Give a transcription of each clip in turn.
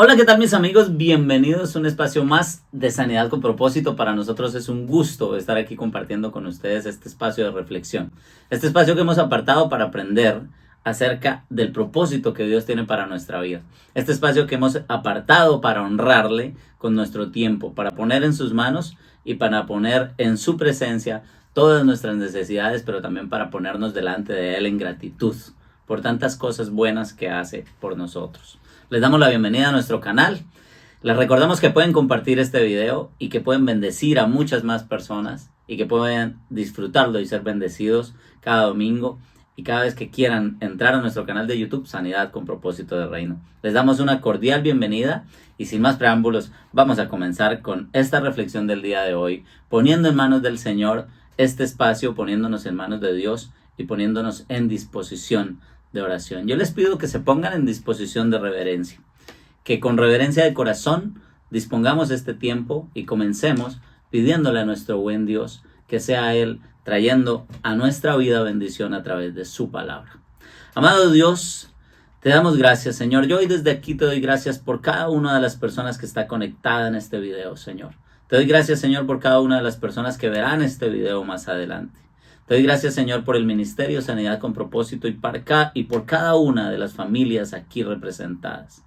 Hola, ¿qué tal mis amigos? Bienvenidos a un espacio más de Sanidad con Propósito. Para nosotros es un gusto estar aquí compartiendo con ustedes este espacio de reflexión. Este espacio que hemos apartado para aprender acerca del propósito que Dios tiene para nuestra vida. Este espacio que hemos apartado para honrarle con nuestro tiempo, para poner en sus manos y para poner en su presencia todas nuestras necesidades, pero también para ponernos delante de Él en gratitud por tantas cosas buenas que hace por nosotros. Les damos la bienvenida a nuestro canal. Les recordamos que pueden compartir este video y que pueden bendecir a muchas más personas y que pueden disfrutarlo y ser bendecidos cada domingo y cada vez que quieran entrar a nuestro canal de YouTube Sanidad con Propósito de Reino. Les damos una cordial bienvenida y sin más preámbulos vamos a comenzar con esta reflexión del día de hoy, poniendo en manos del Señor este espacio, poniéndonos en manos de Dios y poniéndonos en disposición de oración. Yo les pido que se pongan en disposición de reverencia, que con reverencia de corazón dispongamos este tiempo y comencemos pidiéndole a nuestro buen Dios que sea Él trayendo a nuestra vida bendición a través de su palabra. Amado Dios, te damos gracias, Señor. Yo hoy desde aquí te doy gracias por cada una de las personas que está conectada en este video, Señor. Te doy gracias, Señor, por cada una de las personas que verán este video más adelante. Te doy gracias, Señor, por el Ministerio Sanidad con Propósito y por cada una de las familias aquí representadas.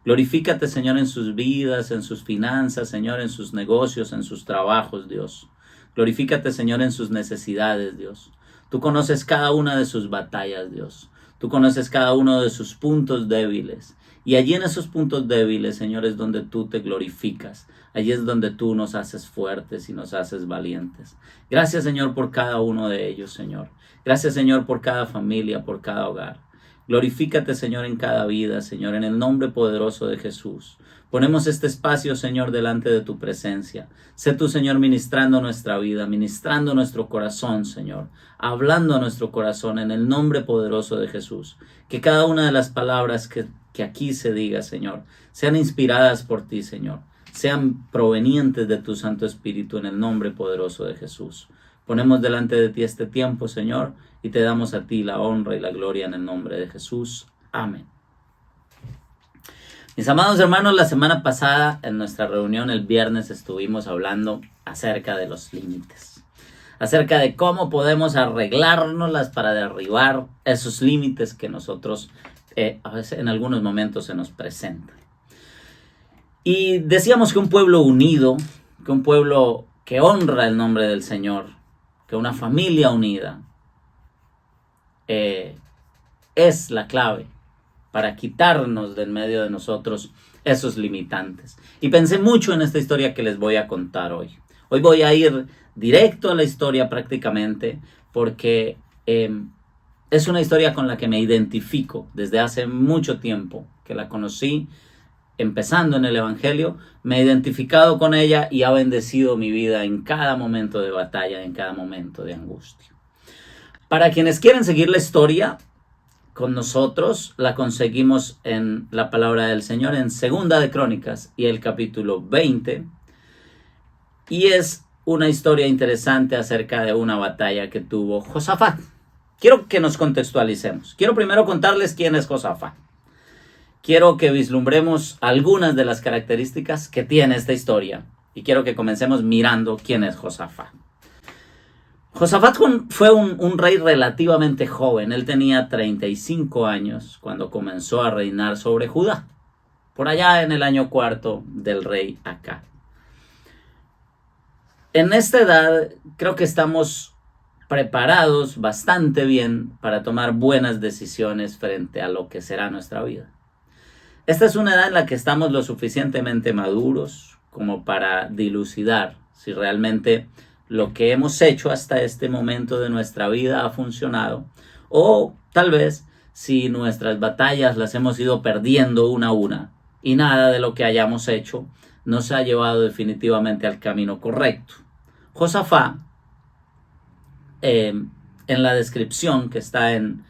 Glorifícate, Señor, en sus vidas, en sus finanzas, Señor, en sus negocios, en sus trabajos, Dios. Glorifícate, Señor, en sus necesidades, Dios. Tú conoces cada una de sus batallas, Dios. Tú conoces cada uno de sus puntos débiles. Y allí en esos puntos débiles, Señor, es donde tú te glorificas. Allí es donde tú nos haces fuertes y nos haces valientes. Gracias, Señor, por cada uno de ellos, Señor. Gracias, Señor, por cada familia, por cada hogar. Glorifícate, Señor, en cada vida, Señor, en el nombre poderoso de Jesús. Ponemos este espacio, Señor, delante de tu presencia. Sé tú, Señor, ministrando nuestra vida, ministrando nuestro corazón, Señor. Hablando a nuestro corazón en el nombre poderoso de Jesús. Que cada una de las palabras que aquí se diga, Señor, sean inspiradas por ti, Señor. Sean provenientes de tu Santo Espíritu en el nombre poderoso de Jesús. Ponemos delante de ti este tiempo, Señor, y te damos a ti la honra y la gloria en el nombre de Jesús. Amén. Mis amados hermanos, la semana pasada en nuestra reunión el viernes estuvimos hablando acerca de los límites. Acerca de cómo podemos arreglárnoslas para derribar esos límites que nosotros a veces en algunos momentos se nos presentan. Y decíamos que un pueblo unido, que un pueblo que honra el nombre del Señor, que una familia unida es la clave para quitarnos del medio de nosotros esos limitantes. Y pensé mucho en esta historia que les voy a contar hoy. Hoy voy a ir directo a la historia prácticamente porque es una historia con la que me identifico desde hace mucho tiempo, que la conocí empezando en el Evangelio, me he identificado con ella y ha bendecido mi vida en cada momento de batalla, en cada momento de angustia. Para quienes quieren seguir la historia con nosotros, la conseguimos en la palabra del Señor en Segunda de Crónicas y el capítulo 20. Y es una historia interesante acerca de una batalla que tuvo Josafat. Quiero que nos contextualicemos. Quiero primero contarles quién es Josafat. Quiero que vislumbremos algunas de las características que tiene esta historia. Y quiero que comencemos mirando quién es Josafat. Josafat fue un rey relativamente joven. Él tenía 35 años cuando comenzó a reinar sobre Judá. Por allá en el año 4 del rey Acab. En esta edad creo que estamos preparados bastante bien para tomar buenas decisiones frente a lo que será nuestra vida. Esta es una edad en la que estamos lo suficientemente maduros como para dilucidar si realmente lo que hemos hecho hasta este momento de nuestra vida ha funcionado o tal vez si nuestras batallas las hemos ido perdiendo una a una y nada de lo que hayamos hecho nos ha llevado definitivamente al camino correcto. Josafat, en la descripción que está en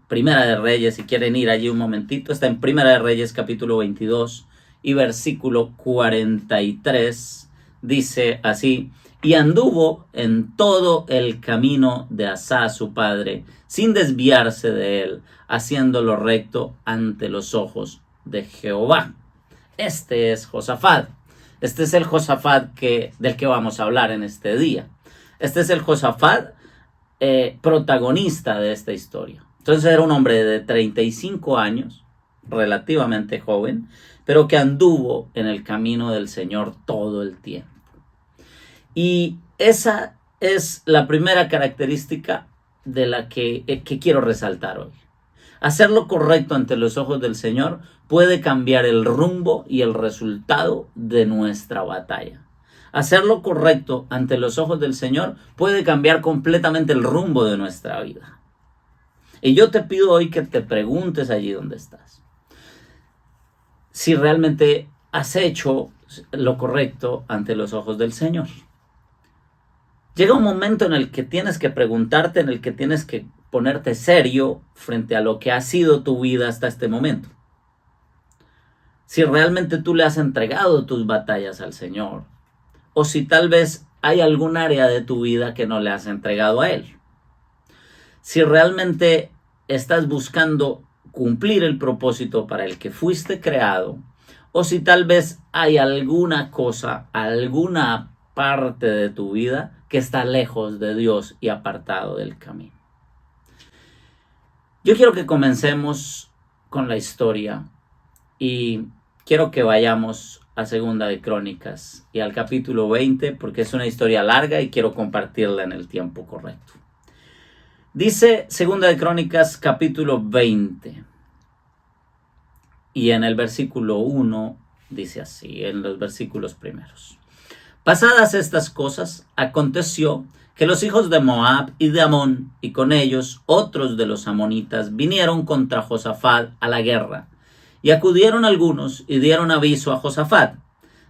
Primera de Reyes, si quieren ir allí un momentito, está en Primera de Reyes capítulo 22 y versículo 43, dice así: y anduvo en todo el camino de Asa su padre, sin desviarse de él, haciendo lo recto ante los ojos de Jehová. Este es Josafat. Este es el Josafat del que vamos a hablar en este día. Este es el Josafat protagonista de esta historia. Entonces era un hombre de 35 años, relativamente joven, pero que anduvo en el camino del Señor todo el tiempo. Y esa es la primera característica de la que quiero resaltar hoy. Hacer lo correcto ante los ojos del Señor puede cambiar el rumbo y el resultado de nuestra batalla. Hacer lo correcto ante los ojos del Señor puede cambiar completamente el rumbo de nuestra vida. Y yo te pido hoy que te preguntes allí donde estás, si realmente has hecho lo correcto ante los ojos del Señor. Llega un momento en el que tienes que preguntarte, en el que tienes que ponerte serio frente a lo que ha sido tu vida hasta este momento. Si realmente tú le has entregado tus batallas al Señor, o si tal vez hay algún área de tu vida que no le has entregado a Él. Si realmente estás buscando cumplir el propósito para el que fuiste creado, o si tal vez hay alguna cosa, alguna parte de tu vida que está lejos de Dios y apartado del camino. Yo quiero que comencemos con la historia y quiero que vayamos a Segunda de Crónicas y al capítulo 20 porque es una historia larga y quiero compartirla en el tiempo correcto. Dice Segunda de Crónicas capítulo 20 y en el versículo 1 dice así, en los versículos primeros. Pasadas estas cosas, aconteció que los hijos de Moab y de Amón, y con ellos otros de los amonitas, vinieron contra Josafat a la guerra. Y acudieron algunos y dieron aviso a Josafat,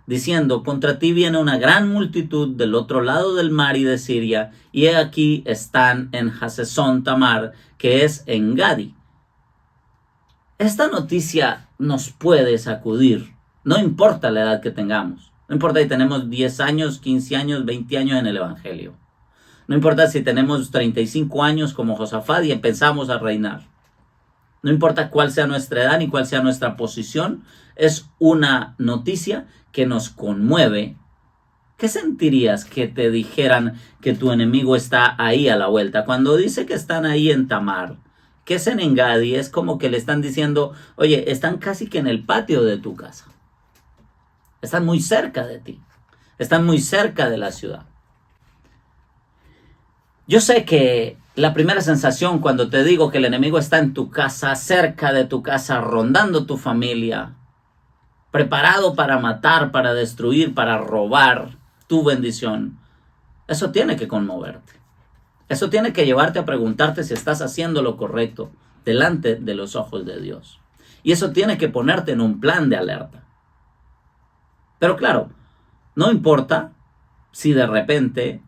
diciendo, contra ti viene una gran multitud del otro lado del mar y de Siria, y he aquí están en Hasezón Tamar, que es en Gadi. Esta noticia nos puede sacudir, no importa la edad que tengamos. No importa si tenemos 10 años, 15 años, 20 años en el Evangelio. No importa si tenemos 35 años como Josafat y empezamos a reinar. No importa cuál sea nuestra edad ni cuál sea nuestra posición. Es una noticia que nos conmueve. ¿Qué sentirías que te dijeran que tu enemigo está ahí a la vuelta? Cuando dice que están ahí en Tamar, que es en Engadi, es como que le están diciendo, oye, están casi que en el patio de tu casa. Están muy cerca de ti. Están muy cerca de la ciudad. Yo sé que la primera sensación cuando te digo que el enemigo está en tu casa, cerca de tu casa, rondando tu familia, preparado para matar, para destruir, para robar tu bendición, eso tiene que conmoverte. Eso tiene que llevarte a preguntarte si estás haciendo lo correcto delante de los ojos de Dios. Y eso tiene que ponerte en un plan de alerta. Pero claro, no importa si de repente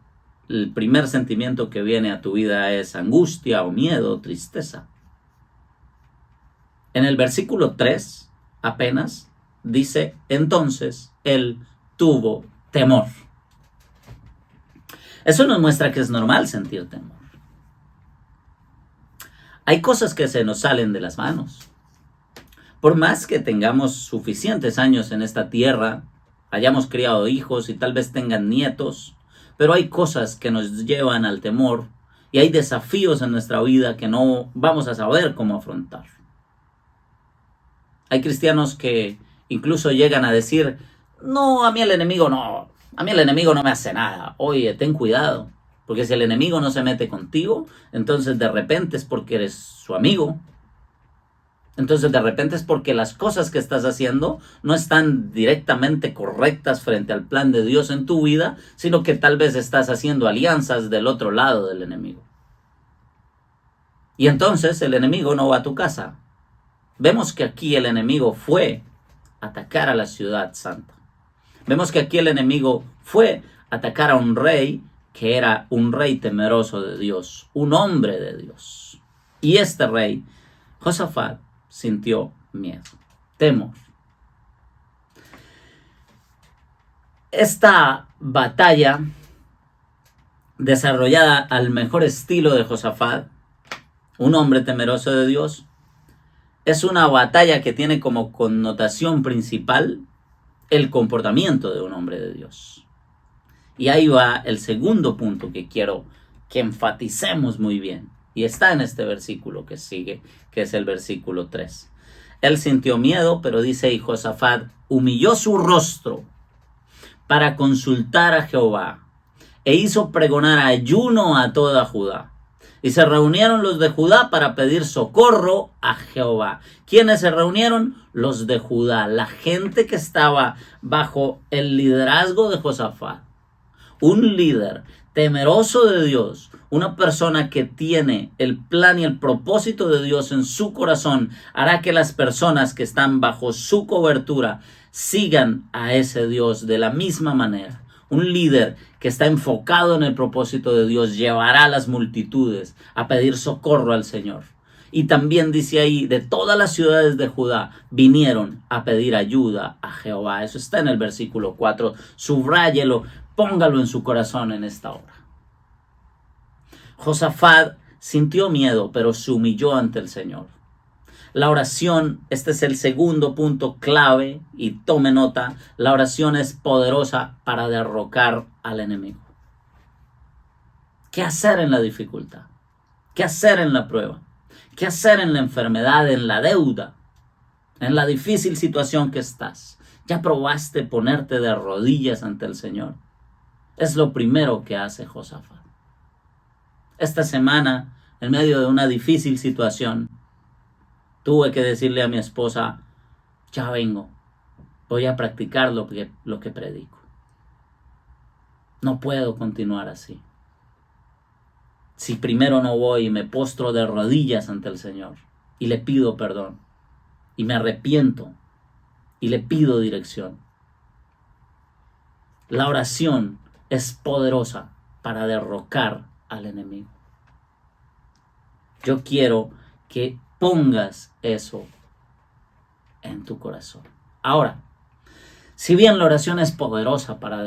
el primer sentimiento que viene a tu vida es angustia o miedo o tristeza. En el versículo 3 apenas dice, entonces él tuvo temor. Eso nos muestra que es normal sentir temor. Hay cosas que se nos salen de las manos. Por más que tengamos suficientes años en esta tierra, hayamos criado hijos y tal vez tengan nietos, pero hay cosas que nos llevan al temor y hay desafíos en nuestra vida que no vamos a saber cómo afrontar. Hay cristianos que incluso llegan a decir, no, a mí el enemigo no me hace nada. Oye, ten cuidado, porque si el enemigo no se mete contigo, entonces de repente es porque eres su amigo. Entonces de repente es porque las cosas que estás haciendo no están directamente correctas frente al plan de Dios en tu vida, sino que tal vez estás haciendo alianzas del otro lado del enemigo. Y entonces el enemigo no va a tu casa. Vemos que aquí el enemigo fue a atacar a la ciudad santa. Vemos que aquí el enemigo fue a atacar a un rey que era un rey temeroso de Dios, un hombre de Dios. Y este rey, Josafat, sintió miedo, temor. Esta batalla, desarrollada al mejor estilo de Josafat, un hombre temeroso de Dios, es una batalla que tiene como connotación principal el comportamiento de un hombre de Dios. Y ahí va el segundo punto que quiero que enfaticemos muy bien. Y está en este versículo que sigue, que es el versículo 3. Él sintió miedo, pero dice, y Josafat humilló su rostro para consultar a Jehová, e hizo pregonar ayuno a toda Judá. Y se reunieron los de Judá para pedir socorro a Jehová. ¿Quiénes se reunieron? Los de Judá, la gente que estaba bajo el liderazgo de Josafat. Un líder temeroso de Dios, una persona que tiene el plan y el propósito de Dios en su corazón, hará que las personas que están bajo su cobertura sigan a ese Dios de la misma manera. Un líder que está enfocado en el propósito de Dios llevará a las multitudes a pedir socorro al Señor. Y también dice ahí, de todas las ciudades de Judá vinieron a pedir ayuda a Jehová. Eso está en el versículo 4. Subráyelo, póngalo en su corazón en esta hora. Josafat sintió miedo, pero se humilló ante el Señor. La oración, este es el segundo punto clave, y tome nota, la oración es poderosa para derrocar al enemigo. ¿Qué hacer en la dificultad? ¿Qué hacer en la prueba? ¿Qué hacer en la enfermedad, en la deuda, en la difícil situación que estás? ¿Ya probaste ponerte de rodillas ante el Señor? Es lo primero que hace Josafat. Esta semana, en medio de una difícil situación, tuve que decirle a mi esposa, ya vengo, voy a practicar lo que predico. No puedo continuar así. Si primero no voy y me postro de rodillas ante el Señor y le pido perdón y me arrepiento y le pido dirección. La oración es poderosa para derrocar al enemigo. Yo quiero que pongas eso en tu corazón. Ahora, si bien la oración es poderosa para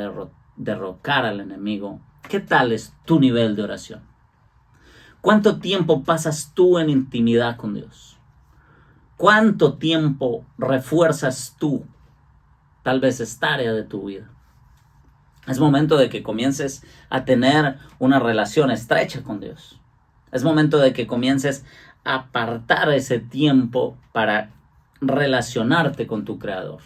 derrocar al enemigo, ¿qué tal es tu nivel de oración? ¿Cuánto tiempo pasas tú en intimidad con Dios? ¿Cuánto tiempo refuerzas tú tal vez esta área de tu vida? Es momento de que comiences a tener una relación estrecha con Dios. Es momento de que comiences a apartar ese tiempo para relacionarte con tu Creador.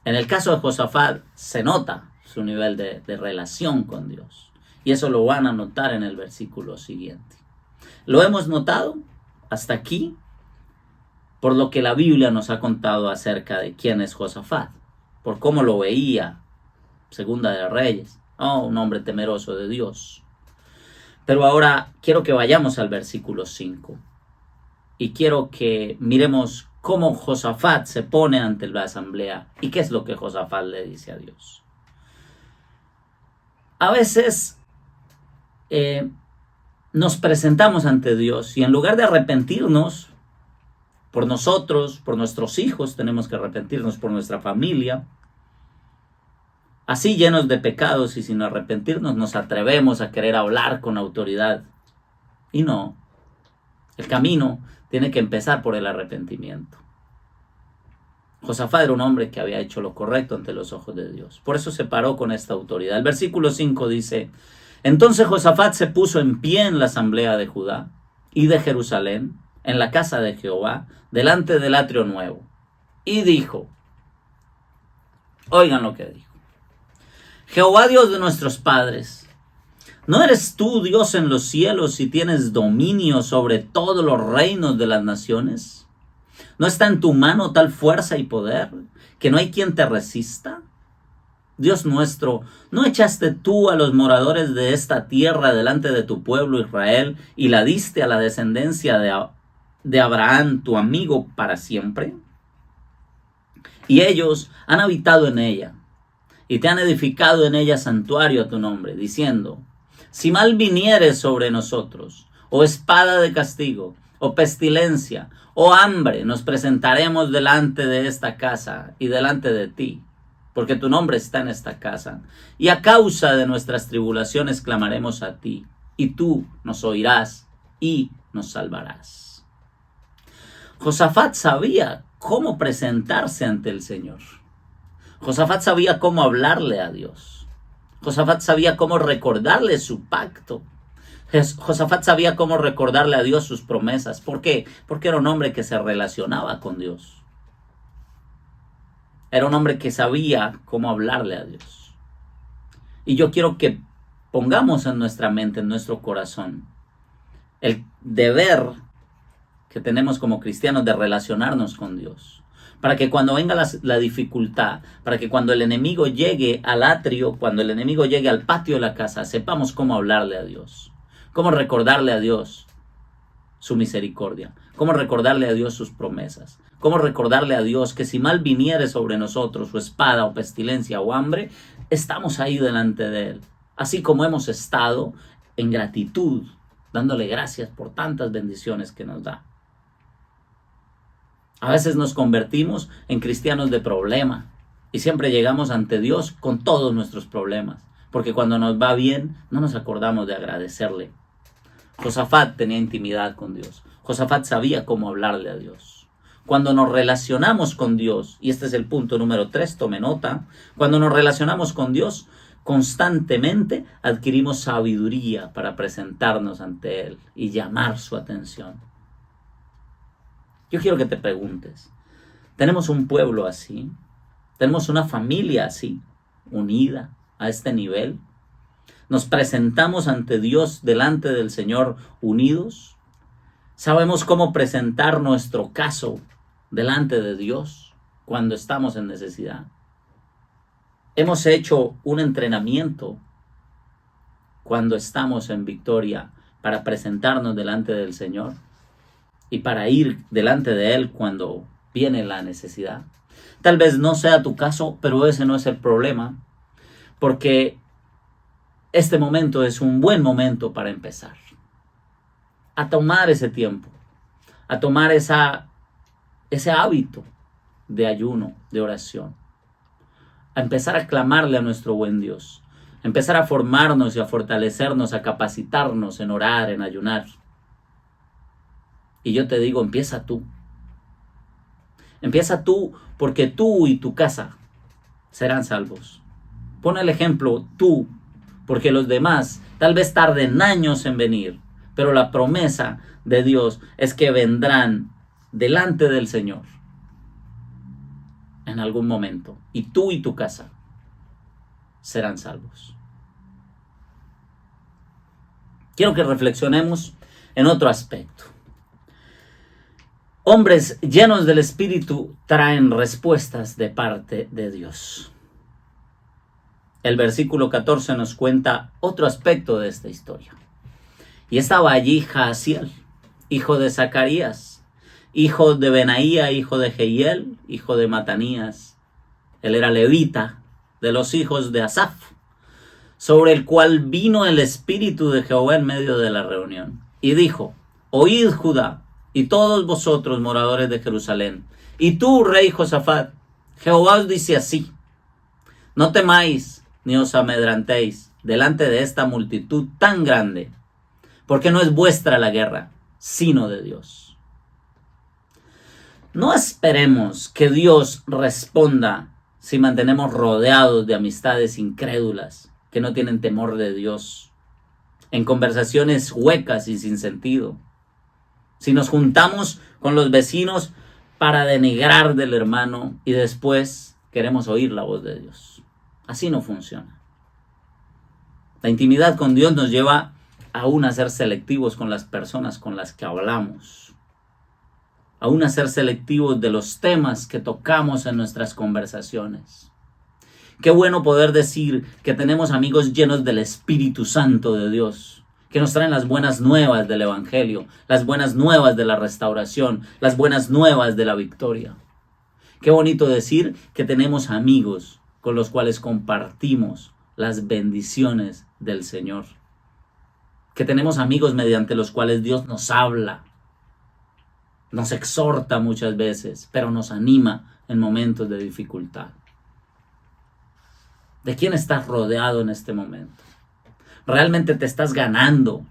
En el caso de Josafat se nota su nivel de relación con Dios. Y eso lo van a notar en el versículo siguiente. ¿Lo hemos notado hasta aquí? Por lo que la Biblia nos ha contado acerca de quién es Josafat. Por cómo lo veía Segunda de Reyes. Un hombre temeroso de Dios. Pero ahora quiero que vayamos al versículo 5. Y quiero que miremos cómo Josafat se pone ante la asamblea. Y qué es lo que Josafat le dice a Dios. A veces nos presentamos ante Dios y en lugar de arrepentirnos por nosotros, por nuestros hijos, tenemos que arrepentirnos por nuestra familia. Así llenos de pecados y sin arrepentirnos nos atrevemos a querer hablar con autoridad. Y no, el camino tiene que empezar por el arrepentimiento. Josafat era un hombre que había hecho lo correcto ante los ojos de Dios. Por eso se paró con esta autoridad. El versículo 5 dice, entonces Josafat se puso en pie en la asamblea de Judá y de Jerusalén, en la casa de Jehová, delante del atrio nuevo. Y dijo, oigan lo que dijo. Jehová Dios de nuestros padres, ¿no eres tú Dios en los cielos y tienes dominio sobre todos los reinos de las naciones? ¿No está en tu mano tal fuerza y poder que no hay quien te resista? Dios nuestro, ¿no echaste tú a los moradores de esta tierra delante de tu pueblo Israel y la diste a la descendencia de Abraham, tu amigo, para siempre? Y ellos han habitado en ella y te han edificado en ella santuario a tu nombre, diciendo, si mal viniere sobre nosotros, o espada de castigo, o pestilencia, o hambre, nos presentaremos delante de esta casa y delante de ti, porque tu nombre está en esta casa. Y a causa de nuestras tribulaciones clamaremos a ti, y tú nos oirás y nos salvarás. Josafat sabía cómo presentarse ante el Señor. Josafat sabía cómo hablarle a Dios. Josafat sabía cómo recordarle su pacto. Josafat sabía cómo recordarle a Dios sus promesas. ¿Por qué? Porque era un hombre que se relacionaba con Dios. Era un hombre que sabía cómo hablarle a Dios. Y yo quiero que pongamos en nuestra mente, en nuestro corazón, el deber que tenemos como cristianos de relacionarnos con Dios. Para que cuando venga la dificultad, para que cuando el enemigo llegue al atrio, cuando el enemigo llegue al patio de la casa, sepamos cómo hablarle a Dios. Cómo recordarle a Dios su misericordia. Cómo recordarle a Dios sus promesas. Cómo recordarle a Dios que si mal viniere sobre nosotros su espada o pestilencia o hambre, estamos ahí delante de Él. Así como hemos estado en gratitud, dándole gracias por tantas bendiciones que nos da. A veces nos convertimos en cristianos de problema y siempre llegamos ante Dios con todos nuestros problemas, porque cuando nos va bien no nos acordamos de agradecerle. Josafat tenía intimidad con Dios. Josafat sabía cómo hablarle a Dios. Cuando nos relacionamos con Dios, y este es el punto número 3, tome nota, cuando nos relacionamos con Dios, constantemente adquirimos sabiduría para presentarnos ante Él y llamar su atención. Yo quiero que te preguntes, ¿tenemos un pueblo así? ¿Tenemos una familia así, unida a este nivel? ¿Nos presentamos ante Dios, delante del Señor, unidos? ¿Sabemos cómo presentar nuestro caso delante de Dios cuando estamos en necesidad? ¿Hemos hecho un entrenamiento cuando estamos en victoria para presentarnos delante del Señor y para ir delante de Él cuando viene la necesidad? Tal vez no sea tu caso, pero ese no es el problema, porque este momento es un buen momento para empezar a tomar ese tiempo, a tomar ese hábito de ayuno, de oración, a empezar a clamarle a nuestro buen Dios, a empezar a formarnos y a fortalecernos, a capacitarnos en orar, en ayunar. Y yo te digo, empieza tú. Empieza tú, porque tú y tu casa serán salvos. Pon el ejemplo tú, porque los demás tal vez tarden años en venir, pero la promesa de Dios es que vendrán delante del Señor en algún momento, y tú y tu casa serán salvos. Quiero que reflexionemos en otro aspecto. Hombres llenos del Espíritu traen respuestas de parte de Dios. El versículo 14 nos cuenta otro aspecto de esta historia. Y estaba allí Jaasiel, hijo de Zacarías, hijo de Benaía, hijo de Jehiel, hijo de Matanías. Él era levita, de los hijos de Asaf, sobre el cual vino el Espíritu de Jehová en medio de la reunión. Y dijo: oíd, Judá, y todos vosotros, moradores de Jerusalén, y tú, rey Josafat, Jehová os dice así: no temáis ni os amedrantéis delante de esta multitud tan grande, porque no es vuestra la guerra, sino de Dios. No esperemos que Dios responda si mantenemos rodeados de amistades incrédulas que no tienen temor de Dios, en conversaciones huecas y sin sentido. Si nos juntamos con los vecinos para denigrar del hermano y después queremos oír la voz de Dios. Así no funciona. La intimidad con Dios nos lleva aún a ser selectivos con las personas con las que hablamos, aún a ser selectivos de los temas que tocamos en nuestras conversaciones. Qué bueno poder decir que tenemos amigos llenos del Espíritu Santo de Dios, que nos traen las buenas nuevas del Evangelio, las buenas nuevas de la restauración, las buenas nuevas de la victoria. Qué bonito decir que tenemos amigos con los cuales compartimos las bendiciones del Señor. Que tenemos amigos mediante los cuales Dios nos habla, nos exhorta muchas veces, pero nos anima en momentos de dificultad. ¿De quién estás rodeado en este momento? ¿Realmente te estás ganando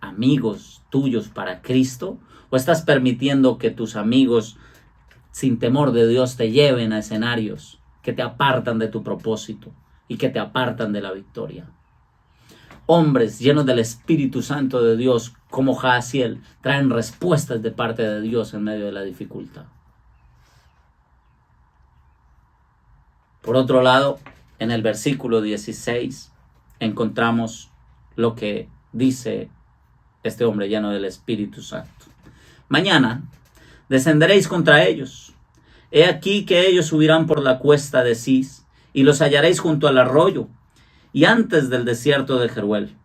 amigos tuyos para Cristo? ¿O estás permitiendo que tus amigos, sin temor de Dios, te lleven a escenarios que te apartan de tu propósito y que te apartan de la victoria? Hombres llenos del Espíritu Santo de Dios, como Jaasiel, traen respuestas de parte de Dios en medio de la dificultad. Por otro lado, en el versículo 16 encontramos lo que dice este hombre lleno del Espíritu Santo. Mañana descenderéis contra ellos. He aquí que ellos subirán por la cuesta de Cis y los hallaréis junto al arroyo y antes del desierto de Jeruel.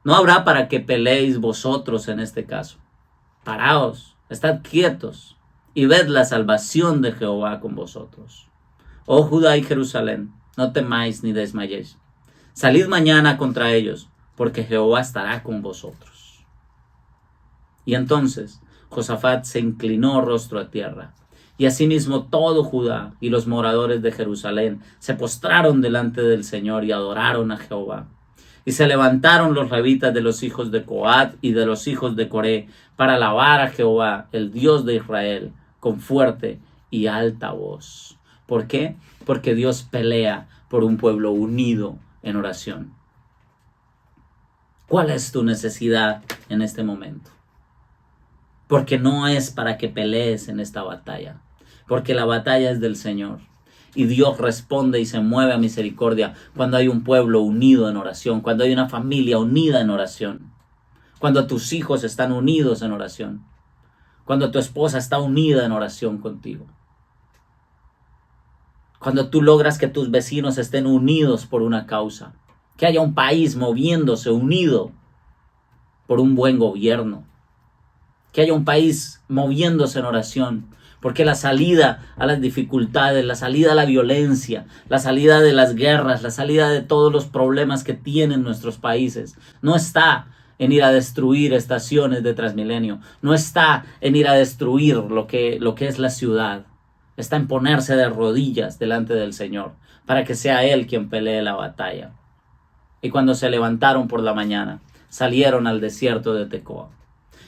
No habrá para que peleéis vosotros en este caso. Paraos, estad quietos y ved la salvación de Jehová con vosotros. Oh Judá y Jerusalén, no temáis ni desmayéis. Salid mañana contra ellos, porque Jehová estará con vosotros. Y entonces Josafat se inclinó rostro a tierra, y asimismo todo Judá y los moradores de Jerusalén se postraron delante del Señor y adoraron a Jehová. Y se levantaron los levitas de los hijos de Coat y de los hijos de Coré para alabar a Jehová, el Dios de Israel, con fuerte y alta voz. ¿Por qué? Porque Dios pelea por un pueblo unido en oración. ¿Cuál es tu necesidad en este momento? Porque no es para que pelees en esta batalla, porque la batalla es del Señor. Y Dios responde y se mueve a misericordia cuando hay un pueblo unido en oración, cuando hay una familia unida en oración, cuando tus hijos están unidos en oración, cuando tu esposa está unida en oración contigo. Cuando tú logras que tus vecinos estén unidos por una causa, que haya un país moviéndose unido por un buen gobierno, que haya un país moviéndose en oración, porque la salida a las dificultades, la salida a la violencia, la salida de las guerras, la salida de todos los problemas que tienen nuestros países, no está en ir a destruir estaciones de Transmilenio, no está en ir a destruir lo que es la ciudad. Está en ponerse de rodillas delante del Señor para que sea Él quien pelee la batalla. Y cuando se levantaron por la mañana, salieron al desierto de Tecoa.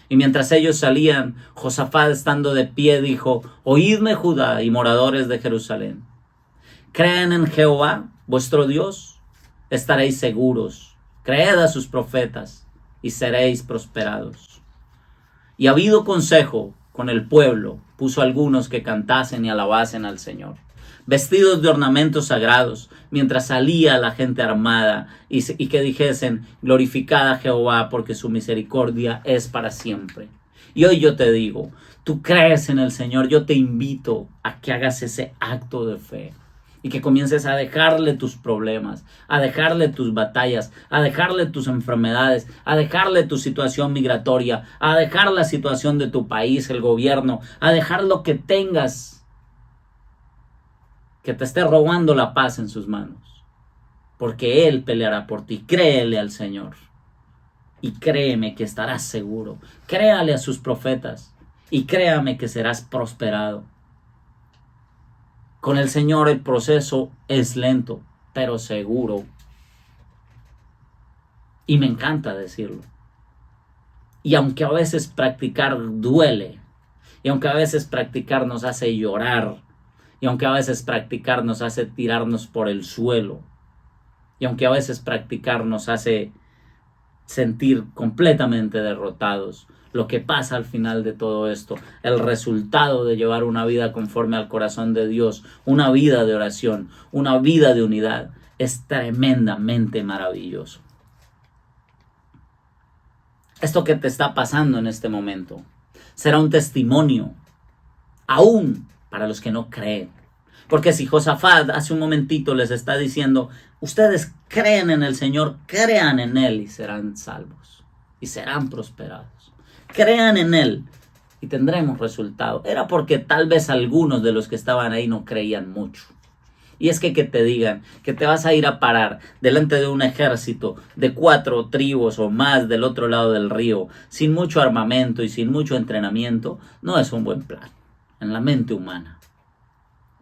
Y mientras ellos salían, Josafat, estando de pie, dijo: Oídme, Judá y moradores de Jerusalén. Creen en Jehová, vuestro Dios, estaréis seguros. Creed a sus profetas y seréis prosperados. Y habido consejo con el pueblo, puso algunos que cantasen y alabasen al Señor, vestidos de ornamentos sagrados, mientras salía la gente armada, y que dijesen: glorificad a Jehová, porque su misericordia es para siempre. Y hoy yo te digo, tú crees en el Señor, yo te invito a que hagas ese acto de fe y que comiences a dejarle tus problemas, a dejarle tus batallas, a dejarle tus enfermedades, a dejarle tu situación migratoria, a dejar la situación de tu país, el gobierno, a dejar lo que tengas que te esté robando la paz en sus manos, porque Él peleará por ti. Créele al Señor y créeme que estarás seguro. Créale a sus profetas y créame que serás prosperado. Con el Señor el proceso es lento, pero seguro. Y me encanta decirlo. Y aunque a veces practicar duele, y aunque a veces practicar nos hace llorar, y aunque a veces practicar nos hace tirarnos por el suelo, y aunque a veces practicar nos hace sentir completamente derrotados, lo que pasa al final de todo esto, el resultado de llevar una vida conforme al corazón de Dios, una vida de oración, una vida de unidad, es tremendamente maravilloso. Esto que te está pasando en este momento será un testimonio, aún para los que no creen. Porque si Josafat hace un momentito les está diciendo: ustedes creen en el Señor, crean en Él y serán salvos y serán prosperados. Crean en Él y tendremos resultado. Era porque tal vez algunos de los que estaban ahí no creían mucho. Y es que te digan que te vas a ir a parar delante de un ejército de 4 tribus o más del otro lado del río, sin mucho armamento y sin mucho entrenamiento, no es un buen plan en la mente humana.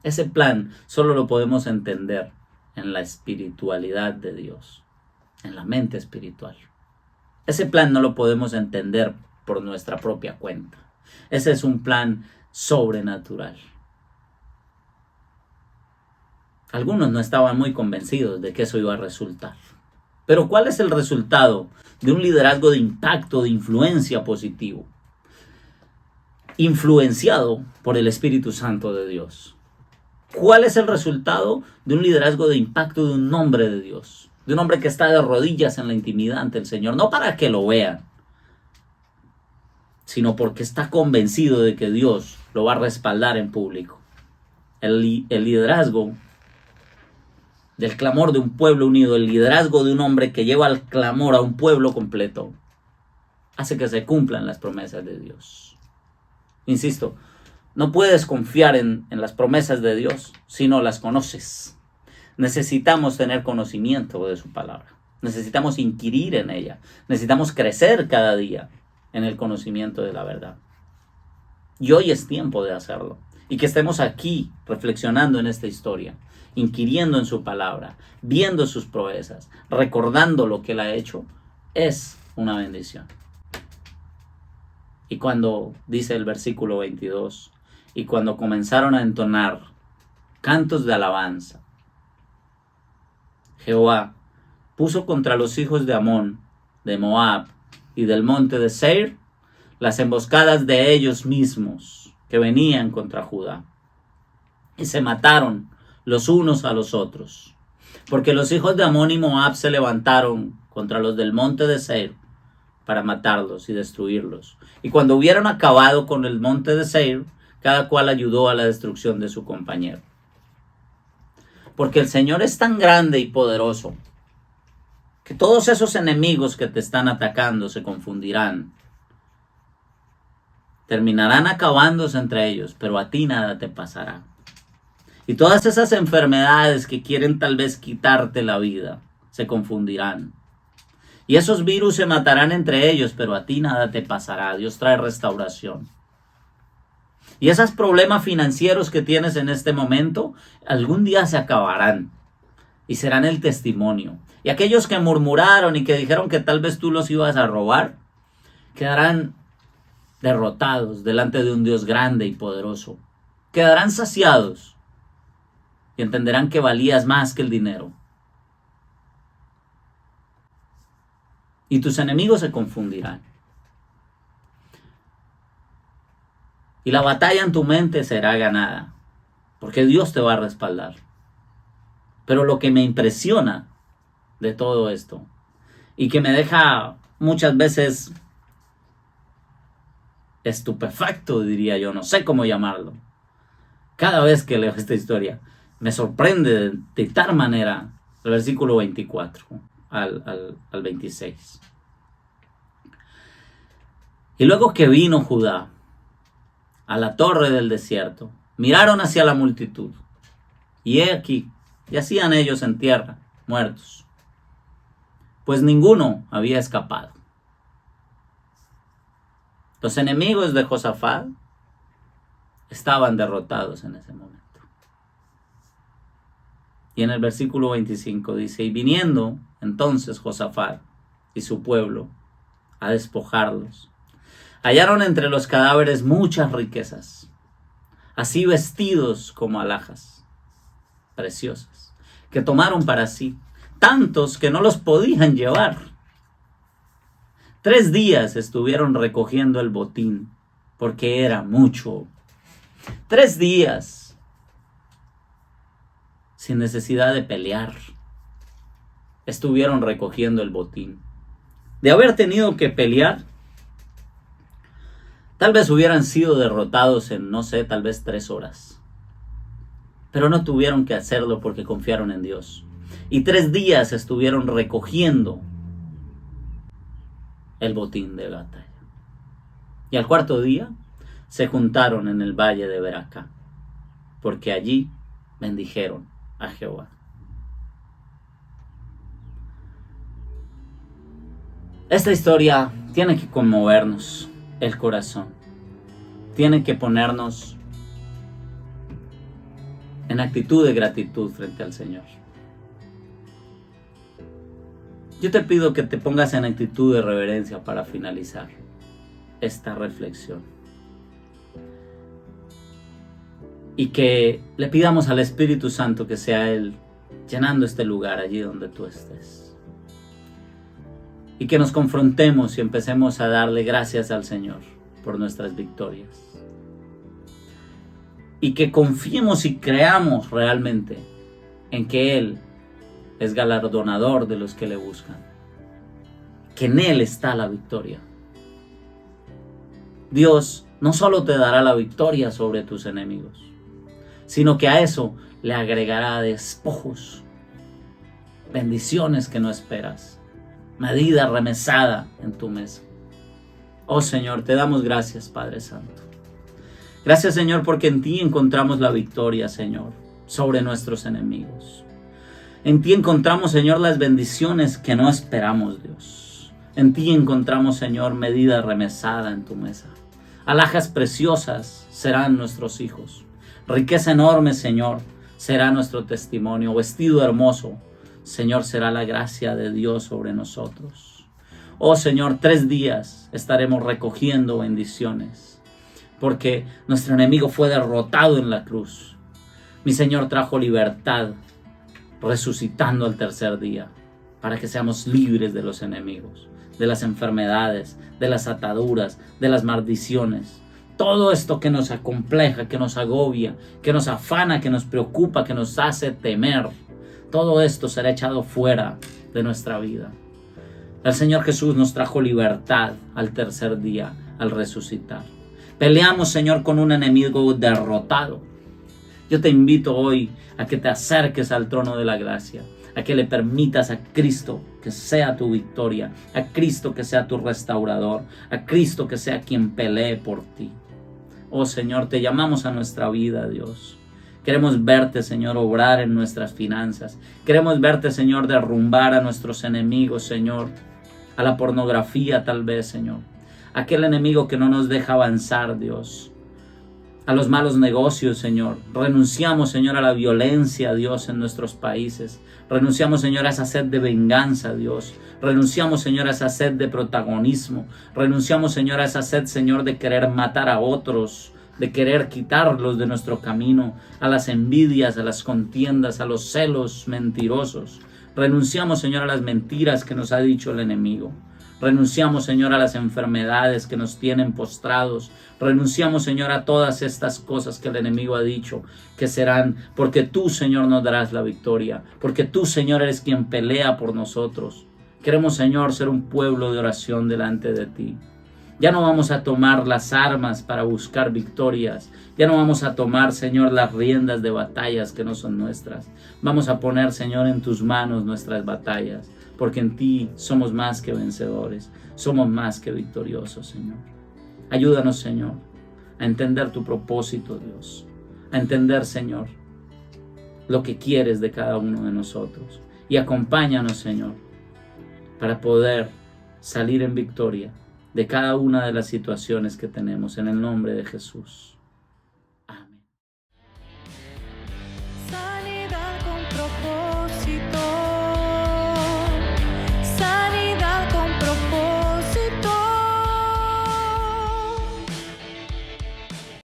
Ese plan solo lo podemos entender en la espiritualidad de Dios, en la mente espiritual. Ese plan no lo podemos entender por nuestra propia cuenta. Ese es un plan sobrenatural. Algunos no estaban muy convencidos de que eso iba a resultar. Pero ¿cuál es el resultado de un liderazgo de impacto, de influencia positivo? Influenciado por el Espíritu Santo de Dios. ¿Cuál es el resultado de un liderazgo de impacto de un hombre de Dios? De un hombre que está de rodillas en la intimidad ante el Señor. No para que lo vean, sino porque está convencido de que Dios lo va a respaldar en público. El liderazgo del clamor de un pueblo unido, el liderazgo de un hombre que lleva el clamor a un pueblo completo, hace que se cumplan las promesas de Dios. Insisto, no puedes confiar en las promesas de Dios si no las conoces. Necesitamos tener conocimiento de su palabra. Necesitamos inquirir en ella. Necesitamos crecer cada día en el conocimiento de la verdad. Y hoy es tiempo de hacerlo. Y que estemos aquí reflexionando en esta historia, inquiriendo en su palabra, viendo sus proezas, recordando lo que él ha hecho, es una bendición. Y cuando dice el versículo 22, y cuando comenzaron a entonar cantos de alabanza, Jehová puso contra los hijos de Amón, de Moab y del monte de Seir las emboscadas de ellos mismos que venían contra Judá. Y se mataron los unos a los otros, porque los hijos de Amón y Moab se levantaron contra los del monte de Seir para matarlos y destruirlos. Y cuando hubieron acabado con el monte de Seir, cada cual ayudó a la destrucción de su compañero. Porque el Señor es tan grande y poderoso que todos esos enemigos que te están atacando se confundirán. Terminarán acabándose entre ellos, pero a ti nada te pasará. Y todas esas enfermedades que quieren tal vez quitarte la vida, se confundirán. Y esos virus se matarán entre ellos, pero a ti nada te pasará. Dios trae restauración. Y esos problemas financieros que tienes en este momento, algún día se acabarán y serán el testimonio. Y aquellos que murmuraron y que dijeron que tal vez tú los ibas a robar, quedarán derrotados delante de un Dios grande y poderoso. Quedarán saciados y entenderán que valías más que el dinero. Y tus enemigos se confundirán. Y la batalla en tu mente será ganada, porque Dios te va a respaldar. Pero lo que me impresiona de todo esto, y que me deja muchas veces estupefacto, diría yo, no sé cómo llamarlo, cada vez que leo esta historia, me sorprende de tal manera el versículo 24 al 26. Y luego que vino Judá a la torre del desierto, miraron hacia la multitud, y he aquí, yacían ellos en tierra, muertos, pues ninguno había escapado. Los enemigos de Josafat estaban derrotados en ese momento. Y en el versículo 25 dice, y viniendo entonces Josafat y su pueblo a despojarlos, hallaron entre los cadáveres muchas riquezas, así vestidos como alhajas preciosas, que tomaron para sí, tantos que no los podían llevar. 3 días estuvieron recogiendo el botín, porque era mucho. 3 días, sin necesidad de pelear, estuvieron recogiendo el botín. De haber tenido que pelear, tal vez hubieran sido derrotados en, no sé, tal vez 3 horas. Pero no tuvieron que hacerlo porque confiaron en Dios. Y 3 días estuvieron recogiendo el botín de batalla. Y al 4.º día se juntaron en el valle de Beracá, porque allí bendijeron a Jehová. Esta historia tiene que conmovernos el corazón. Tiene que ponernos en actitud de gratitud frente al Señor. Yo te pido que te pongas en actitud de reverencia para finalizar esta reflexión. Y que le pidamos al Espíritu Santo que sea Él llenando este lugar allí donde tú estés. Y que nos confrontemos y empecemos a darle gracias al Señor por nuestras victorias. Y que confiemos y creamos realmente en que Él es galardonador de los que le buscan. Que en Él está la victoria. Dios no solo te dará la victoria sobre tus enemigos, sino que a eso le agregará despojos, bendiciones que no esperas, medida remesada en tu mesa. Oh Señor, te damos gracias, Padre Santo. Gracias, Señor, porque en ti encontramos la victoria, Señor, sobre nuestros enemigos. En ti encontramos, Señor, las bendiciones que no esperamos, Dios. En ti encontramos, Señor, medida remesada en tu mesa. Alhajas preciosas serán nuestros hijos. Riqueza enorme, Señor, será nuestro testimonio. Vestido hermoso, Señor, será la gracia de Dios sobre nosotros. Oh, Señor, 3 días estaremos recogiendo bendiciones, porque nuestro enemigo fue derrotado en la cruz. Mi Señor trajo libertad, resucitando al 3er día, para que seamos libres de los enemigos, de las enfermedades, de las ataduras, de las maldiciones. Todo esto que nos acompleja, que nos agobia, que nos afana, que nos preocupa, que nos hace temer, todo esto será echado fuera de nuestra vida. El Señor Jesús nos trajo libertad al 3er día, al resucitar. Peleamos, Señor, con un enemigo derrotado. Yo te invito hoy a que te acerques al trono de la gracia, a que le permitas a Cristo que sea tu victoria, a Cristo que sea tu restaurador, a Cristo que sea quien pelee por ti. Oh Señor, te llamamos a nuestra vida, Dios. Queremos verte, Señor, obrar en nuestras finanzas. Queremos verte, Señor, derrumbar a nuestros enemigos, Señor, a la pornografía tal vez, Señor. Aquel enemigo que no nos deja avanzar, Dios. A los malos negocios, Señor. Renunciamos, Señor, a la violencia, Dios, en nuestros países. Renunciamos, Señor, a esa sed de venganza, Dios. Renunciamos, Señor, a esa sed de protagonismo. Renunciamos, Señor, a esa sed, Señor, de querer matar a otros, de querer quitarlos de nuestro camino, a las envidias, a las contiendas, a los celos mentirosos. Renunciamos, Señor, a las mentiras que nos ha dicho el enemigo. Renunciamos, Señor, a las enfermedades que nos tienen postrados. Renunciamos, Señor, a todas estas cosas que el enemigo ha dicho que serán, porque tú, Señor, nos darás la victoria, porque tú, Señor, eres quien pelea por nosotros. Queremos, Señor, ser un pueblo de oración delante de ti. Ya no vamos a tomar las armas para buscar victorias. Ya no vamos a tomar, Señor, las riendas de batallas que no son nuestras. Vamos a poner, Señor, en tus manos nuestras batallas, porque en ti somos más que vencedores. Somos más que victoriosos, Señor. Ayúdanos, Señor, a entender tu propósito, Dios. A entender, Señor, lo que quieres de cada uno de nosotros. Y acompáñanos, Señor, para poder salir en victoria de cada una de las situaciones que tenemos, en el nombre de Jesús.